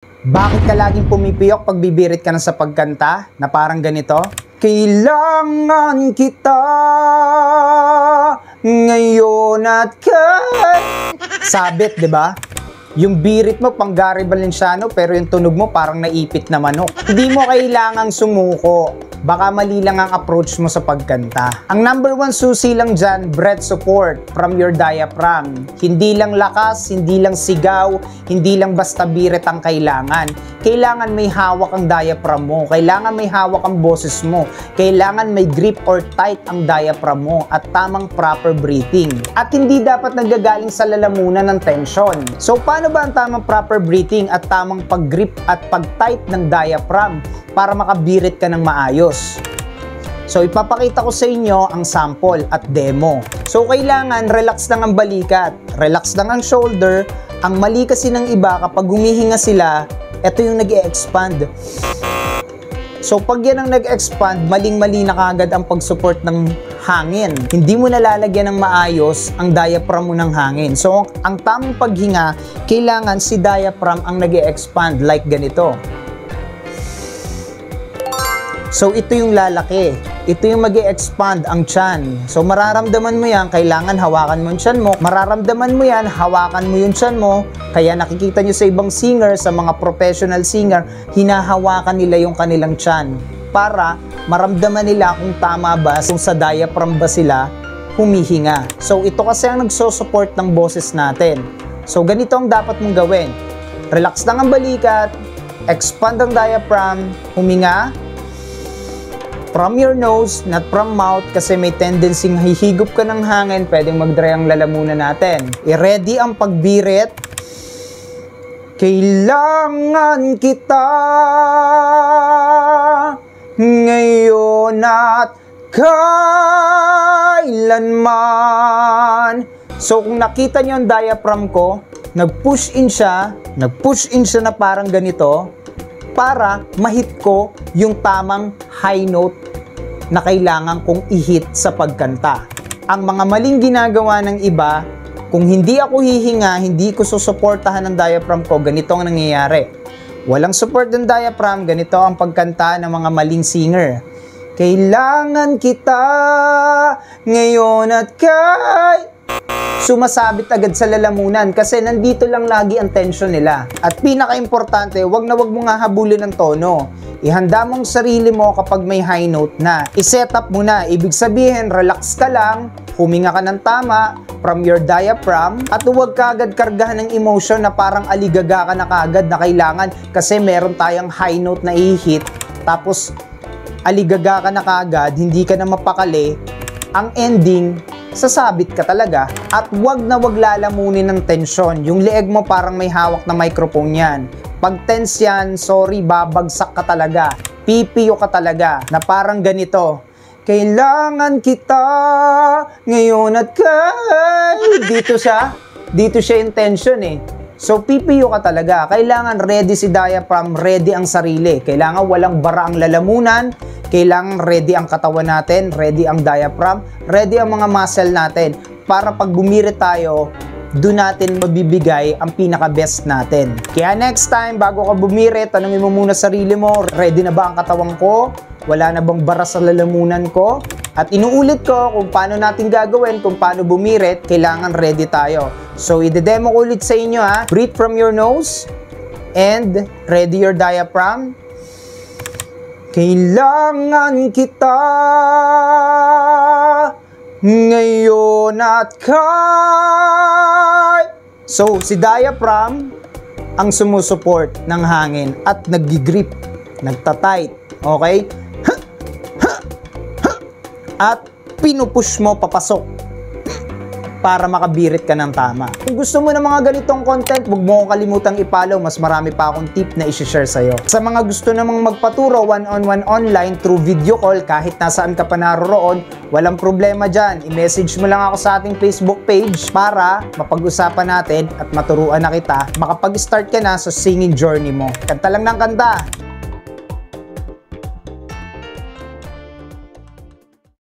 Bakit ka laging pumipiyok pag bibirit ka na sa pagkanta na parang ganito? Kailangan kita ngayon at sabit, 'di ba? Yung birit mo pang Gary Valenciano pero yung tunog mo parang naipit na manok. Hindi mo kailangang sumuko. Baka mali lang ang approach mo sa pagkanta. Ang number one susi lang dyan, breath support from your diaphragm. Hindi lang lakas, hindi lang sigaw, hindi lang basta birit ang kailangan. Kailangan may hawak ang diaphragm mo. Kailangan may hawak ang boses mo. Kailangan may grip or tight ang diaphragm mo at tamang proper breathing. At hindi dapat nanggagaling sa lalamunan ng tension. So paano ba ang tamang proper breathing at tamang pag-grip at pag-tight ng diaphragm para makabirit ka ng maayos? So ipapakita ko sa inyo ang sample at demo. So kailangan relax lang ang balikat, relax lang ang shoulder. Ang mali kasi ng iba kapag humihinga sila, ito yung nag-e-expand. So pag yan ang nag-expand, maling-mali na kagad ang pag-support ng hangin. Hindi mo nalalagyan ng maayos ang diaphragm mo ng hangin. So ang tamang paghinga, kailangan si diaphragm ang nag-e-expand like ganito. So ito yung lalaki. Ito yung mag-e-expand ang tiyan. So mararamdaman mo yan, kailangan hawakan mo yung tiyan mo. Mararamdaman mo yan, hawakan mo yung tiyan mo. Kaya nakikita nyo sa ibang singer, sa mga professional singer, hinahawakan nila yung kanilang tiyan para maramdaman nila kung tama ba, kung sa diaphragm ba sila humihinga. So ito kasi ang nagsosupport ng boses natin. So ganito ang dapat mong gawin. Relax lang ang balikat, expand ang diaphragm, huminga from your nose, not from mouth, kasi may tendency hihigop ka ng hangin, pwedeng mag-dry ang lalamunan natin. I-ready ang pagbirit. Kailangan kita ngayon at kailanman. So kung nakita nyo ang diaphragm ko, nag-push in siya na parang ganito, para ma-hit ko yung tamang high note na kailangan kong i-hit sa pagkanta. Ang mga maling ginagawa ng iba, kung hindi ako hihinga, hindi ko susuportahan ng diaphragm ko, ganito ang nangyayari. Walang support ng diaphragm, ganito ang pagkanta ng mga maling singer. Kailangan kita ngayon at sumasabit agad sa lalamunan kasi nandito lang lagi ang tension nila. At pinaka-importante, wag na wag mo nga habulin ng tono. Ihanda mong sarili mo kapag may high note na. I-set up mo na. Ibig sabihin, relax ka lang, huminga ka ng tama from your diaphragm, at huwag ka agad kargahan ng emotion na parang aligaga ka na kaagad na kailangan kasi meron tayong high note na i-hit, tapos aligaga ka na kaagad, hindi ka na mapakali. Ang ending, sasabit ka talaga. At wag na wag lalamunin ng tensyon. Yung leeg mo parang may hawak na microphone yan. Pag tense yan, sorry, babagsak ka talaga. Pipiyo ka talaga na parang ganito. Kailangan kita ngayon at dito siya yung tension eh. So pipiyo ka talaga. Kailangan ready si diaphragm, ready ang sarili. Kailangan walang bara ang lalamunan. Kailangan ready ang katawan natin, ready ang diaphragm, ready ang mga muscle natin para pag bumirit tayo, doon natin mabibigay ang pinaka-best natin. Kaya next time, bago ka bumirit, tanungin mo muna sarili mo, ready na ba ang katawan ko? Wala na bang bara sa lalamunan ko? At inuulit ko kung paano natin gagawin, kung paano bumirit, kailangan ready tayo. So, ide-demo ko ulit sa inyo ha. Breathe from your nose and ready your diaphragm. Kailangan kita ngayon at So, si diaphragm ang sumusuport ng hangin at nag-grip, nagtatight, okay? At pinupush mo papasok para makabirit ka ng tama. Kung gusto mo ng mga ganitong content, huwag mo akong kalimutang i-follow. Mas marami pa akong tip na i-share sa'yo. Sa mga gusto namang magpaturo one-on-one online through video call, kahit nasaan ka pa naroroon, walang problema dyan. I-message mo lang ako sa ating Facebook page para mapag-usapan natin at maturuan na kita. Makapag-start ka na sa singing journey mo. Kanta lang ng kanta.